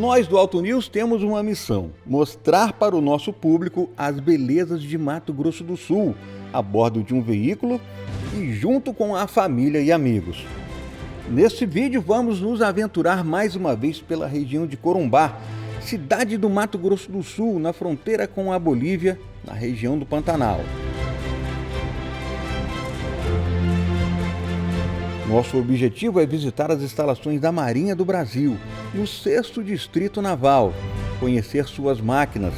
Nós do Alto News temos uma missão: mostrar para o nosso público as belezas de Mato Grosso do Sul, a bordo de um veículo e junto com a família e amigos. Neste vídeo vamos nos aventurar mais uma vez pela região de Corumbá, cidade do Mato Grosso do Sul, na fronteira com a Bolívia, na região do Pantanal. Nosso objetivo é visitar as instalações da Marinha do Brasil, no 6º Distrito Naval, conhecer suas máquinas,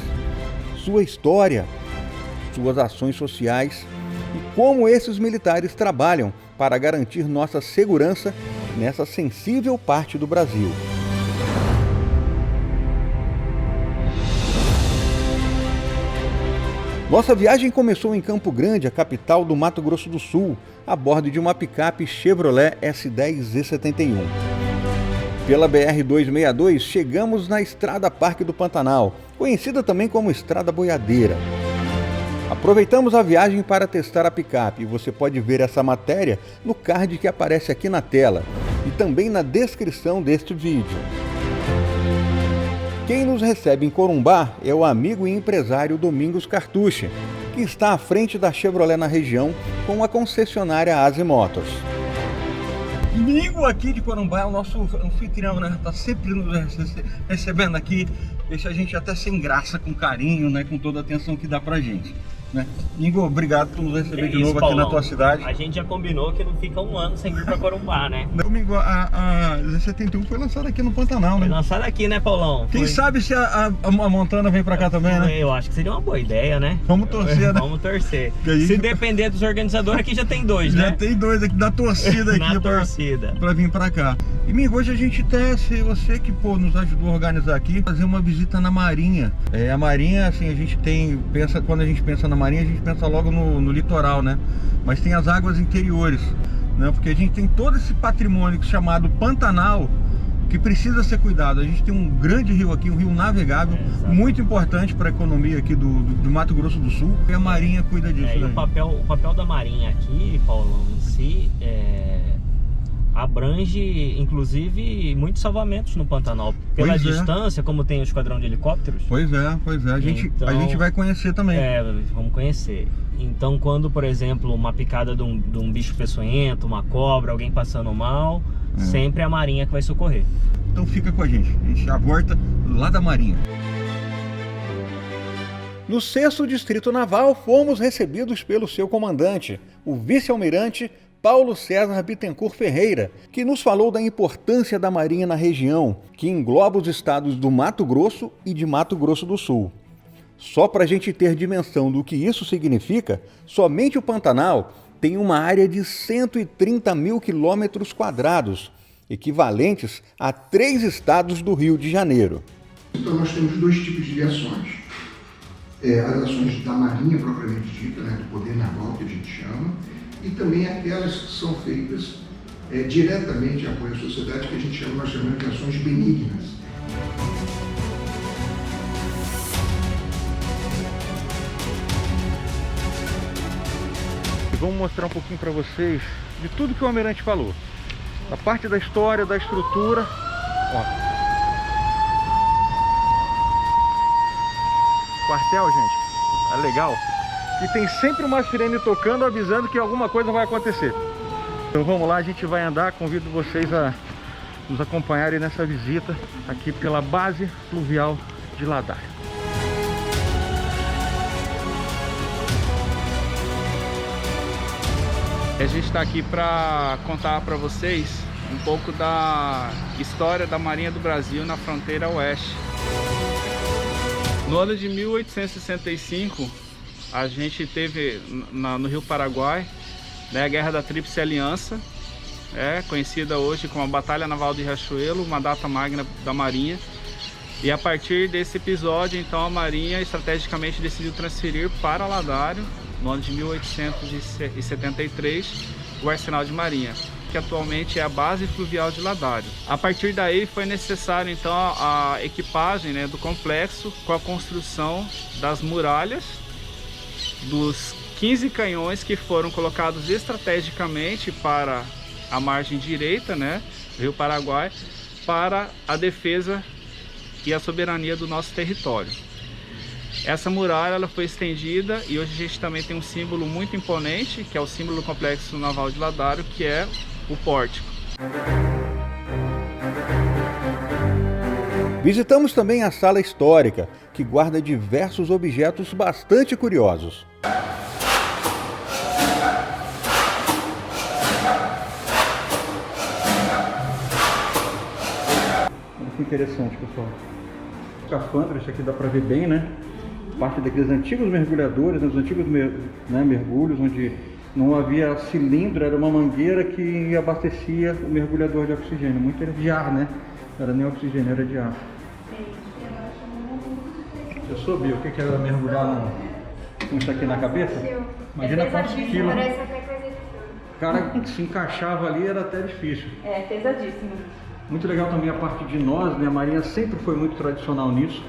sua história, suas ações sociais e como esses militares trabalham para garantir nossa segurança nessa sensível parte do Brasil. Nossa viagem começou em Campo Grande, a capital do Mato Grosso do Sul, a bordo de uma picape Chevrolet S10 Z71. Pela BR-262, chegamos na Estrada Parque do Pantanal, conhecida também como Estrada Boiadeira. Aproveitamos a viagem para testar a picape e você pode ver essa matéria no card que aparece aqui na tela e também na descrição deste vídeo. Quem nos recebe em Corumbá é o amigo e empresário Domingos Cartucci, que está à frente da Chevrolet na região com a concessionária Asi Motors. Amigo aqui de Corumbá é o nosso anfitrião, né? Tá sempre nos recebendo aqui, deixa a gente até sem graça, com carinho, né? Com toda a atenção que dá pra gente, né? Ingo, obrigado por nos receber de novo aqui na tua cidade. A gente já combinou que não fica um ano sem vir pra Corumbá, né? Domingo, a Z71 foi lançada aqui no Pantanal, né? Foi lançada aqui, né, Paulão? Quem sabe se a Montana vem pra cá também, né? Eu acho que seria uma boa ideia, né? Vamos torcer, né? Vamos torcer. Gente... Se depender dos organizadores, aqui já tem dois, né? Já tem dois aqui da torcida aqui pra vir pra cá. E Mingo, hoje a gente testa, você que nos ajudou a organizar aqui, fazer uma visita na Marinha. A Marinha, assim, a gente quando a gente pensa na Marinha, a gente pensa logo no litoral, né? Mas tem as águas interiores, né? Porque a gente tem todo esse patrimônio chamado Pantanal, que precisa ser cuidado. A gente tem um grande rio aqui, um rio navegável, muito importante para a economia aqui do Mato Grosso do Sul, e a Marinha cuida disso. E o papel da Marinha aqui, Paulão, em si, abrange, inclusive, muitos salvamentos no Pantanal. Pela distância, como tem o esquadrão de helicópteros. Pois é. A gente vai conhecer também. Vamos conhecer. Então, quando, por exemplo, uma picada de um bicho peçonhento, uma cobra, alguém passando mal, sempre é a Marinha que vai socorrer. Então fica com a gente já volta lá da Marinha. No 6º Distrito Naval, fomos recebidos pelo seu comandante, o vice-almirante Paulo César Bittencourt Ferreira, que nos falou da importância da Marinha na região, que engloba os estados do Mato Grosso e de Mato Grosso do Sul. Só para a gente ter dimensão do que isso significa, somente o Pantanal tem uma área de 130 mil quilômetros quadrados, equivalentes a 3 estados do Rio de Janeiro. Então nós temos dois tipos de ações. As ações da Marinha propriamente dita, né, do poder naval que a gente chama, e também aquelas que são feitas diretamente em apoio à sociedade, que nós chamamos de ações benignas. Vamos mostrar um pouquinho para vocês de tudo que o almirante falou. A parte da história, da estrutura. Ó. Quartel, gente, é legal. E tem sempre uma sirene tocando, avisando que alguma coisa vai acontecer. Então vamos lá, a gente vai andar. Convido vocês a nos acompanharem nessa visita aqui pela base fluvial de Ladaia. A gente está aqui para contar para vocês um pouco da história da Marinha do Brasil na fronteira oeste. No ano de 1865, a gente teve no Rio Paraguai, né, a Guerra da Tríplice Aliança, conhecida hoje como a Batalha Naval de Riachuelo, uma data magna da Marinha. E a partir desse episódio, então, a Marinha estrategicamente decidiu transferir para Ladário, no ano de 1873, o Arsenal de Marinha, que atualmente é a base fluvial de Ladário. A partir daí foi necessário então a equipagem, né, do complexo, com a construção das muralhas, dos 15 canhões que foram colocados estrategicamente para a margem direita, né, do Rio Paraguai, para a defesa e a soberania do nosso território. Essa muralha ela foi estendida e hoje a gente também tem um símbolo muito imponente, que é o símbolo do Complexo Naval de Ladário, que é o pórtico. Visitamos também a sala histórica, que guarda diversos objetos bastante curiosos. Olha que interessante, pessoal. Escafandro, isso aqui dá para ver bem, né? Parte daqueles antigos mergulhadores, os antigos mergulhos, onde não havia cilindro, era uma mangueira que abastecia o mergulhador de oxigênio. Muito era de ar, né? Não era nem oxigênio, era de ar. Eu soube o que era mergulhar com isso aqui na cabeça? Imagina quantos quilos. Parece até coisa de filme. O cara que se encaixava ali era até difícil. É, pesadíssimo. Muito legal também a parte de nós, né? A Marinha sempre foi muito tradicional nisso,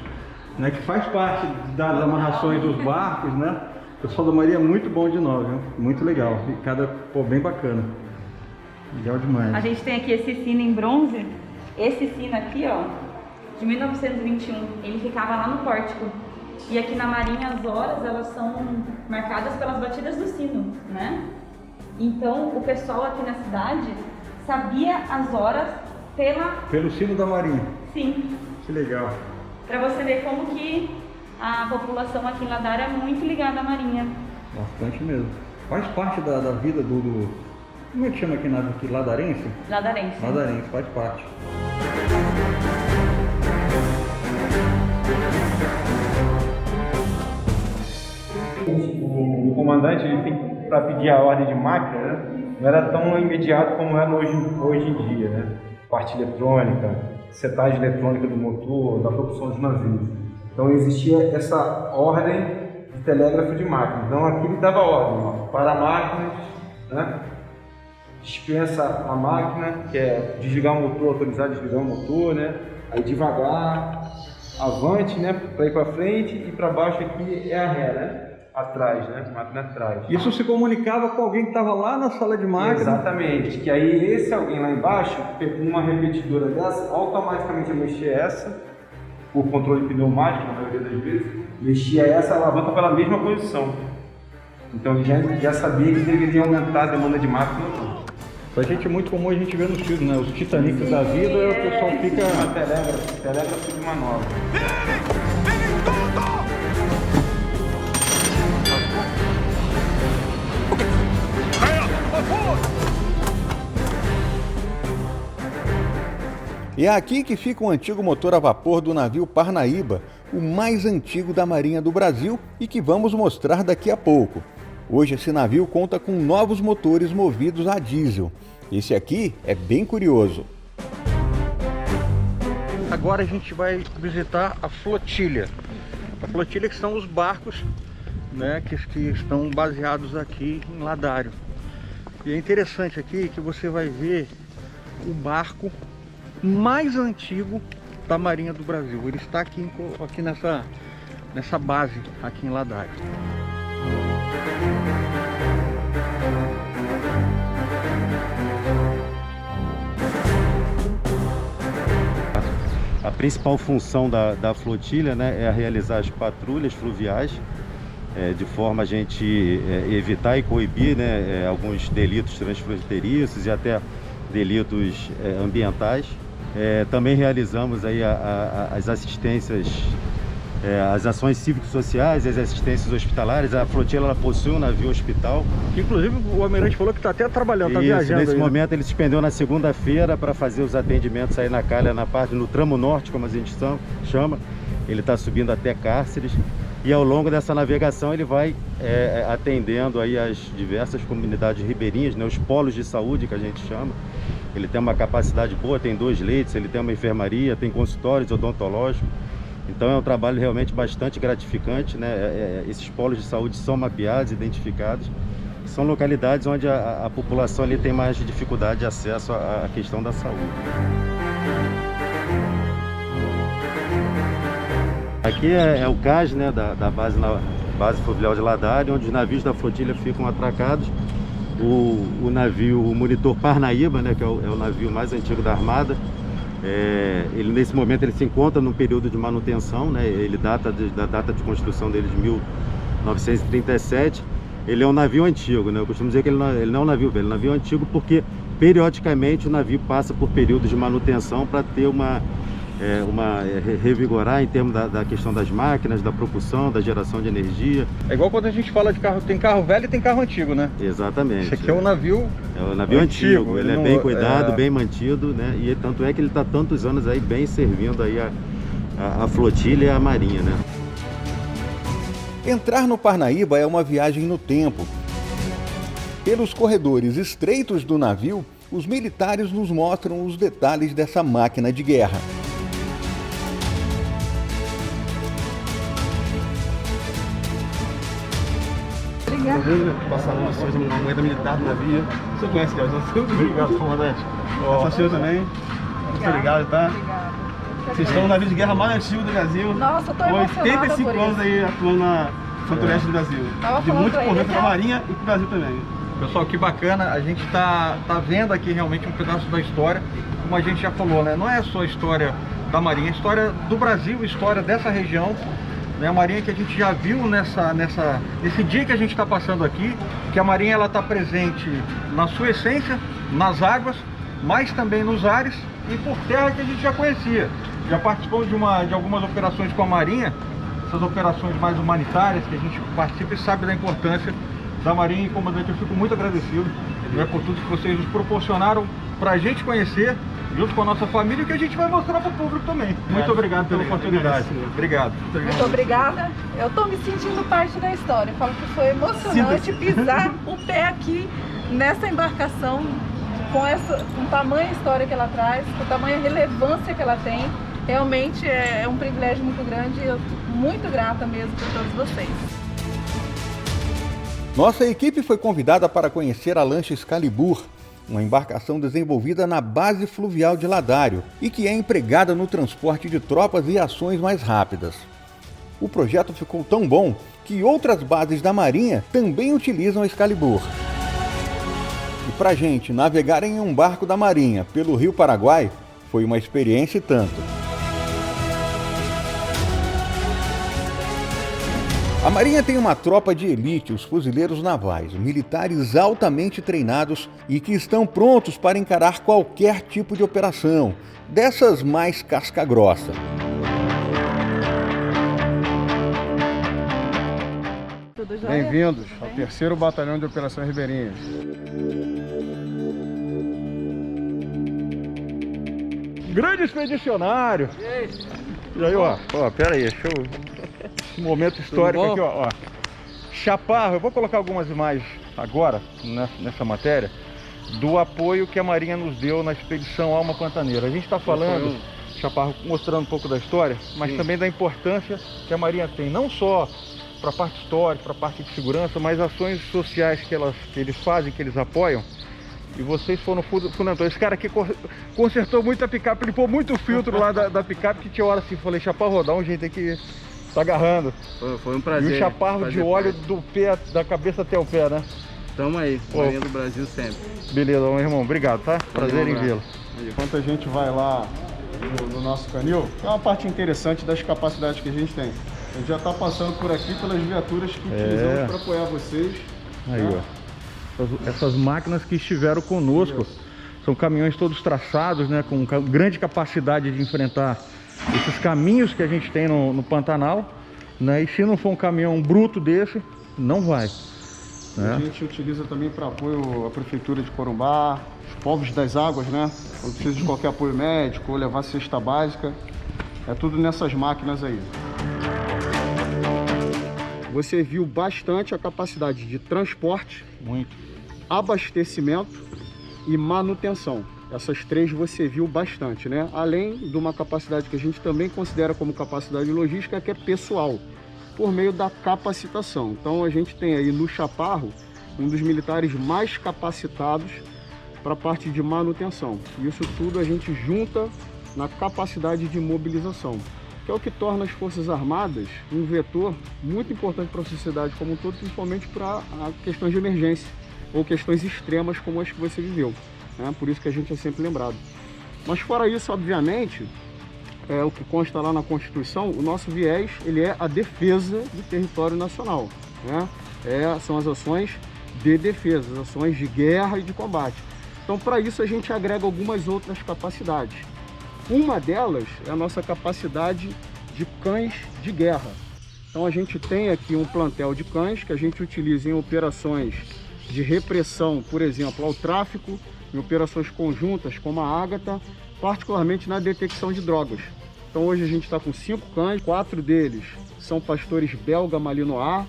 né? Que faz parte das amarrações dos barcos, né? O pessoal da Marinha é muito bom de nós, viu? Muito legal. E bem bacana. Legal demais. A gente tem aqui esse sino em bronze. Esse sino aqui, ó, de 1921, ele ficava lá no pórtico. E aqui na Marinha as horas, elas são marcadas pelas batidas do sino, né? Então o pessoal aqui na cidade sabia as horas pelo sino da Marinha. Sim. Que legal. Para você ver como que a população aqui em Ladário é muito ligada à Marinha. Bastante mesmo. Faz parte da vida do... Como é que chama aqui ladarense? Ladarense. Ladarense, faz parte. O comandante, ele tem para pedir a ordem de máquina, né? Não era tão imediato como é hoje em dia, né? Parte eletrônica, setagem eletrônica do motor, da propulsão dos navios. Então existia essa ordem de telégrafo de máquina. Então aqui ele dava ordem, ó, para máquinas, né? Dispensa a máquina, que é desligar o motor, autorizar a desligar o motor, né? Aí devagar, avante, né? Para ir para frente, e para baixo aqui é a ré, né? Atrás, né? Máquina atrás. Isso se comunicava com alguém que estava lá na sala de máquina? Exatamente, que aí esse alguém lá embaixo pegou uma repetidora dessa, automaticamente ia mexer essa, por controle pneumático, na maioria das vezes, mexia essa alavanca pela mesma posição. Então ele já sabia que deveria aumentar a demanda de máquina ou não. Pra gente é muito comum a gente ver nos filmes, né? Os Titanics da vida, o pessoal fica... Uma telégrafo de manobra. E é aqui que fica o antigo motor a vapor do navio Parnaíba, o mais antigo da Marinha do Brasil e que vamos mostrar daqui a pouco. Hoje esse navio conta com novos motores movidos a diesel. Esse aqui é bem curioso. Agora a gente vai visitar a flotilha. A flotilha que são os barcos, né, que estão baseados aqui em Ladário. E é interessante aqui que você vai ver o barco mais antigo da Marinha do Brasil. Ele está aqui nessa base aqui em Ladário. A principal função da flotilha, né, é realizar as patrulhas fluviais, de forma a gente evitar e coibir, né, alguns delitos transfronteiriços e até delitos ambientais. Também realizamos aí as assistências, as ações cívico-sociais, as assistências hospitalares. A flotilha ela possui um navio hospital. Inclusive o almirante falou que está até trabalhando, está viajando. Nesse aí, momento ele suspendeu na segunda-feira para fazer os atendimentos aí na calha, no tramo norte, como a gente chama. Ele está subindo até Cárceres. E ao longo dessa navegação ele vai atendendo aí as diversas comunidades ribeirinhas, né, os polos de saúde que a gente chama. Ele tem uma capacidade boa, tem 2 leitos, ele tem uma enfermaria, tem consultórios odontológicos. Então é um trabalho realmente bastante gratificante, né? Esses polos de saúde são mapeados, identificados. São localidades onde a população ali tem mais dificuldade de acesso à questão da saúde. Aqui é o cais, né, da base fluvial de Ladário, onde os navios da flotilha ficam atracados. O monitor Parnaíba, né, que é o navio mais antigo da Armada, Ele nesse momento ele se encontra num período de manutenção, né? Ele data da data de construção dele de 1937. Ele é um navio antigo, né? Eu costumo dizer que ele não é um navio velho, ele é um navio antigo porque periodicamente o navio passa por períodos de manutenção para ter revigorar em termos da questão das máquinas, da propulsão, da geração de energia. É igual quando a gente fala de carro, tem carro velho e tem carro antigo, né? Exatamente. Esse aqui é um navio... É um navio antigo, ele é bem cuidado, bem mantido, né? E tanto é que ele está tantos anos aí bem servindo aí a flotilha e a marinha, né? Entrar no Parnaíba é uma viagem no tempo. Pelos corredores estreitos do navio, os militares nos mostram os detalhes dessa máquina de guerra. Passaram vocês uma moeda militar do navio. Você conhece, Deus? Obrigado, comandante. Essa senhora também. Muito obrigado, tá? Vocês estão no navio de guerra mais antigo do Brasil. Nossa, eu tô emocionada 85 anos aí atuando na Fronteira Oeste do Brasil. De muito importante para a Marinha e para o Brasil também. Pessoal, que bacana, a gente tá vendo aqui realmente um pedaço da história, como a gente já falou, né? Não é só a história da Marinha, é a história do Brasil, a história dessa região, né? A Marinha que a gente já viu nesse dia que a gente está passando aqui, que a Marinha ela está presente na sua essência, nas águas, mas também nos ares e por terra que a gente já conhecia. Já participou de algumas operações com a Marinha, essas operações mais humanitárias que a gente participa e sabe da importância da Marinha. E, comandante, eu fico muito agradecido, né, por tudo que vocês nos proporcionaram para a gente conhecer, junto com a nossa família, e que a gente vai mostrar para o público também. Muito obrigado pela oportunidade. Obrigado. Muito obrigada. Eu estou me sentindo parte da história. Eu falo que foi emocionante pisar o pé aqui nessa embarcação, com tamanha história que ela traz, com tamanha relevância que ela tem. Realmente é um privilégio muito grande e eu estou muito grata mesmo por todos vocês. Nossa equipe foi convidada para conhecer a lancha Excalibur, uma embarcação desenvolvida na base fluvial de Ladário e que é empregada no transporte de tropas e ações mais rápidas. O projeto ficou tão bom que outras bases da Marinha também utilizam a Excalibur. E pra gente navegar em um barco da Marinha pelo Rio Paraguai foi uma experiência e tanto. A Marinha tem uma tropa de elite, os fuzileiros navais, militares altamente treinados e que estão prontos para encarar qualquer tipo de operação, dessas mais casca-grossa. Bem-vindos ao 3º Batalhão de Operações Ribeirinhas. Grande expedicionário! E aí, ó, pera aí, deixa eu... Um momento histórico aqui, ó. Chaparro, eu vou colocar algumas imagens agora, nessa matéria, do apoio que a Marinha nos deu na expedição Alma Pantaneira. A gente está falando, Chaparro, mostrando um pouco da história, mas também da importância que a Marinha tem, não só para a parte histórica, para a parte de segurança, mas ações sociais que eles fazem, que eles apoiam. E vocês foram fundadores. Esse cara aqui consertou muito a picape, limpou muito o filtro lá da picape, que tinha hora assim, falei, Chaparro, dá um jeito aqui. Tá agarrando. Foi um prazer. E o chaparro de óleo do pé, da cabeça até o pé, né? Tamo aí, Marinha do Brasil sempre. Beleza, meu irmão, obrigado, tá? Prazer em vê-lo. Enquanto a gente vai lá no nosso canil, é uma parte interessante das capacidades que a gente tem. A gente já tá passando por aqui pelas viaturas que utilizamos para apoiar vocês. Aí, ó. Essas máquinas que estiveram conosco, são caminhões todos traçados, né? Com grande capacidade de enfrentar esses caminhos que a gente tem no Pantanal, né? E se não for um caminhão bruto desse, não vai. A gente utiliza também para apoio à Prefeitura de Corumbá, os povos das águas, né? Quando precisa de qualquer apoio médico ou levar cesta básica, é tudo nessas máquinas aí. Você viu bastante a capacidade de transporte, abastecimento e manutenção. Essas três você viu bastante, né? Além de uma capacidade que a gente também considera como capacidade logística, que é pessoal, por meio da capacitação. Então a gente tem aí no Chaparro um dos militares mais capacitados para a parte de manutenção. Isso tudo a gente junta na capacidade de mobilização, que é o que torna as Forças Armadas um vetor muito importante para a sociedade como um todo, principalmente para questões de emergência ou questões extremas como as que você viveu. Por isso que a gente é sempre lembrado. Mas fora isso, obviamente, o que consta lá na Constituição, o nosso viés ele é a defesa do território nacional, né? São as ações de defesa, as ações de guerra e de combate. Então, para isso, a gente agrega algumas outras capacidades. Uma delas é a nossa capacidade de cães de guerra. Então, a gente tem aqui um plantel de cães que a gente utiliza em operações de repressão, por exemplo, ao tráfico, em operações conjuntas como a Ágata, particularmente na detecção de drogas. Então hoje a gente está com 5 cães, 4 deles são pastores belga malinois.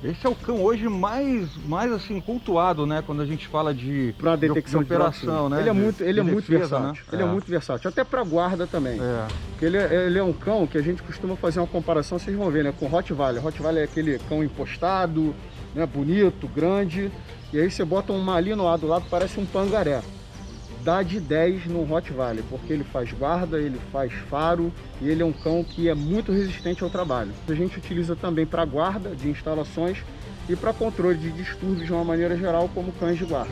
Esse é o cão hoje mais assim cultuado, né? Quando a gente fala de detecção de operação, né? Ele é muito versátil. Né? Ele é muito versátil, até para guarda também. Porque ele é um cão que a gente costuma fazer uma comparação, vocês vão ver, né? Com Rottweiler. Rottweiler é aquele cão impostado, né? Bonito, grande. E aí você bota um malinois do lado, parece um pangaré. Dá de 10 no Rottweiler, porque ele faz guarda, ele faz faro e ele é um cão que é muito resistente ao trabalho. A gente utiliza também para guarda de instalações e para controle de distúrbios de uma maneira geral, como cães de guarda.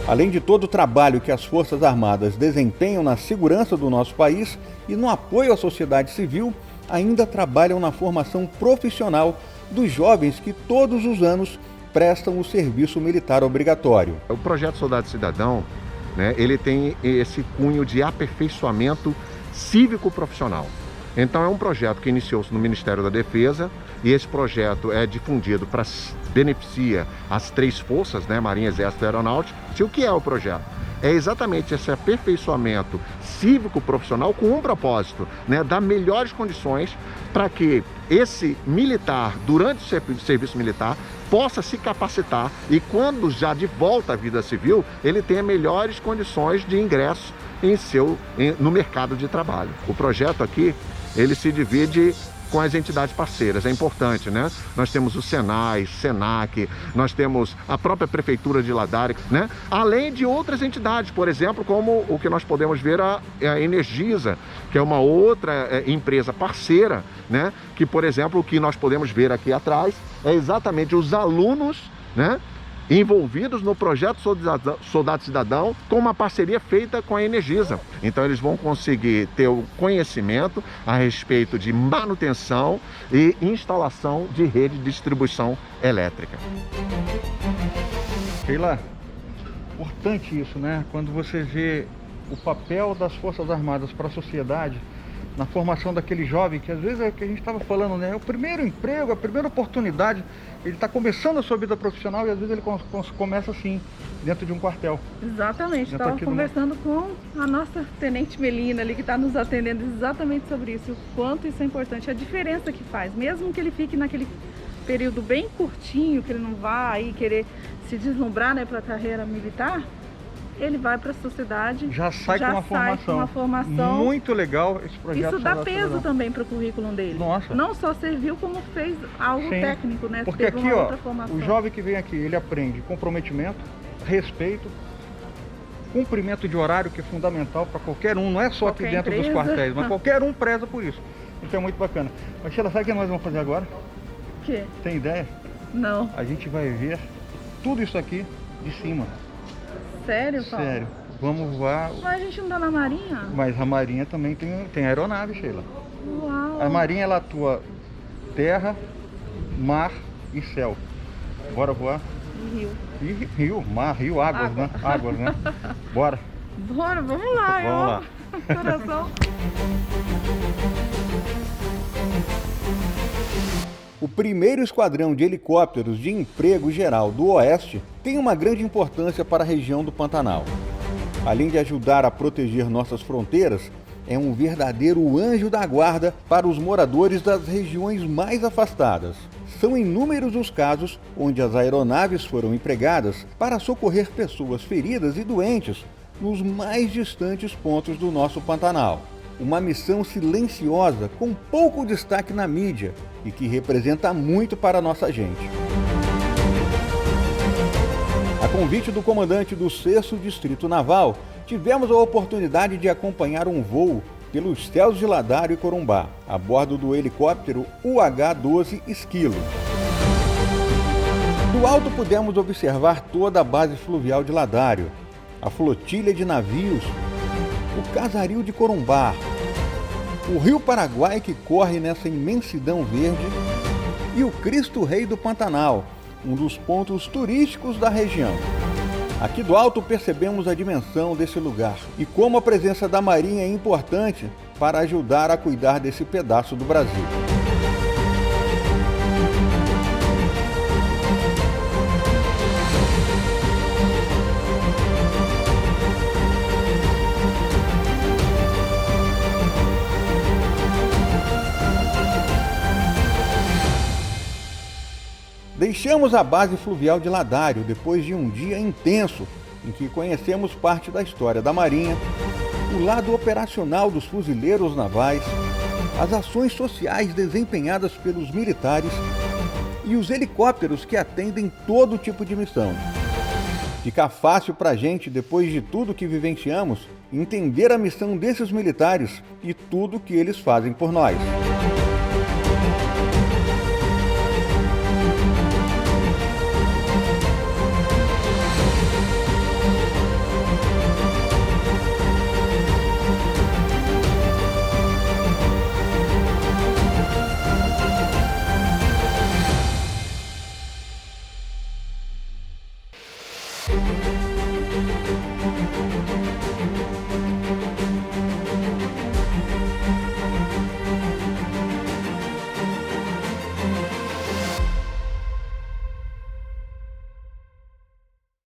Além de todo o trabalho que as Forças Armadas desempenham na segurança do nosso país e no apoio à sociedade civil, ainda trabalham na formação profissional dos jovens que todos os anos prestam o serviço militar obrigatório. O projeto Soldado Cidadão, né, ele tem esse cunho de aperfeiçoamento cívico-profissional. Então é um projeto que iniciou-se no Ministério da Defesa e esse projeto é difundido para beneficia as 3 forças, né, Marinha, Exército e Aeronáutica. E o que é o projeto? É exatamente esse aperfeiçoamento cívico-profissional com um propósito, né, dar melhores condições para que esse militar, durante o serviço militar, possa se capacitar e quando já de volta à vida civil, ele tenha melhores condições de ingresso no mercado de trabalho. O projeto aqui, ele se divide com as entidades parceiras, é importante, né? Nós temos o Senai, Senac, nós temos a própria Prefeitura de Ladares, né? Além de outras entidades, por exemplo, como o que nós podemos ver a Energisa, que é uma outra empresa parceira, né? Que, por exemplo, o que nós podemos ver aqui atrás é exatamente os alunos, né, envolvidos no projeto Soldado Cidadão, com uma parceria feita com a Energisa. Então eles vão conseguir ter o conhecimento a respeito de manutenção e instalação de rede de distribuição elétrica. Sheila, importante isso, né? Quando você vê o papel das Forças Armadas para a sociedade, na formação daquele jovem, que às vezes é o que a gente estava falando, né? É o primeiro emprego, a primeira oportunidade, ele está começando a sua vida profissional e às vezes ele começa assim, dentro de um quartel. Exatamente, estava conversando com a nossa Tenente Melina ali, que está nos atendendo exatamente sobre isso, o quanto isso é importante, a diferença que faz, mesmo que ele fique naquele período bem curtinho, que ele não vá aí querer se deslumbrar, né, para a carreira militar, ele vai para a sociedade, já sai com uma formação. Muito legal esse projeto. Isso dá peso também para o currículo dele. Nossa. Não só serviu, como fez algo técnico, né? Porque aqui, ó, o jovem que vem aqui, ele aprende comprometimento, respeito, cumprimento de horário, que é fundamental para qualquer um, não é só aqui dentro dos quartéis, mas qualquer um preza por isso. Isso é muito bacana. Mas Sheila, sabe o que nós vamos fazer agora? O quê? Tem ideia? Não. A gente vai ver tudo isso aqui de cima. Sério, Paulo? Sério. Vamos voar. Mas a gente não dá na Marinha? Mas a Marinha também tem aeronave, Sheila. Uau! A Marinha, ela atua terra, mar e céu. Bora voar? E rio. Rio, mar, rio, águas, né? Águas, né? Bora. Bora, vamos lá. Vamos lá. Coração. O primeiro esquadrão de helicópteros de emprego geral do Oeste tem uma grande importância para a região do Pantanal. Além de ajudar a proteger nossas fronteiras, é um verdadeiro anjo da guarda para os moradores das regiões mais afastadas. São inúmeros os casos onde as aeronaves foram empregadas para socorrer pessoas feridas e doentes nos mais distantes pontos do nosso Pantanal. Uma missão silenciosa, com pouco destaque na mídia e que representa muito para a nossa gente. A convite do comandante do 6º Distrito Naval, tivemos a oportunidade de acompanhar um voo pelos céus de Ladário e Corumbá, a bordo do helicóptero UH-12 Esquilo. Do alto pudemos observar toda a base fluvial de Ladário, a flotilha de navios, o casaril de Corumbá, o rio Paraguai que corre nessa imensidão verde e o Cristo Rei do Pantanal, um dos pontos turísticos da região. Aqui do alto percebemos a dimensão desse lugar e como a presença da Marinha é importante para ajudar a cuidar desse pedaço do Brasil. Deixamos a base fluvial de Ladário depois de um dia intenso em que conhecemos parte da história da Marinha, o lado operacional dos fuzileiros navais, as ações sociais desempenhadas pelos militares e os helicópteros que atendem todo tipo de missão. Fica fácil para a gente, depois de tudo que vivenciamos, entender a missão desses militares e tudo que eles fazem por nós.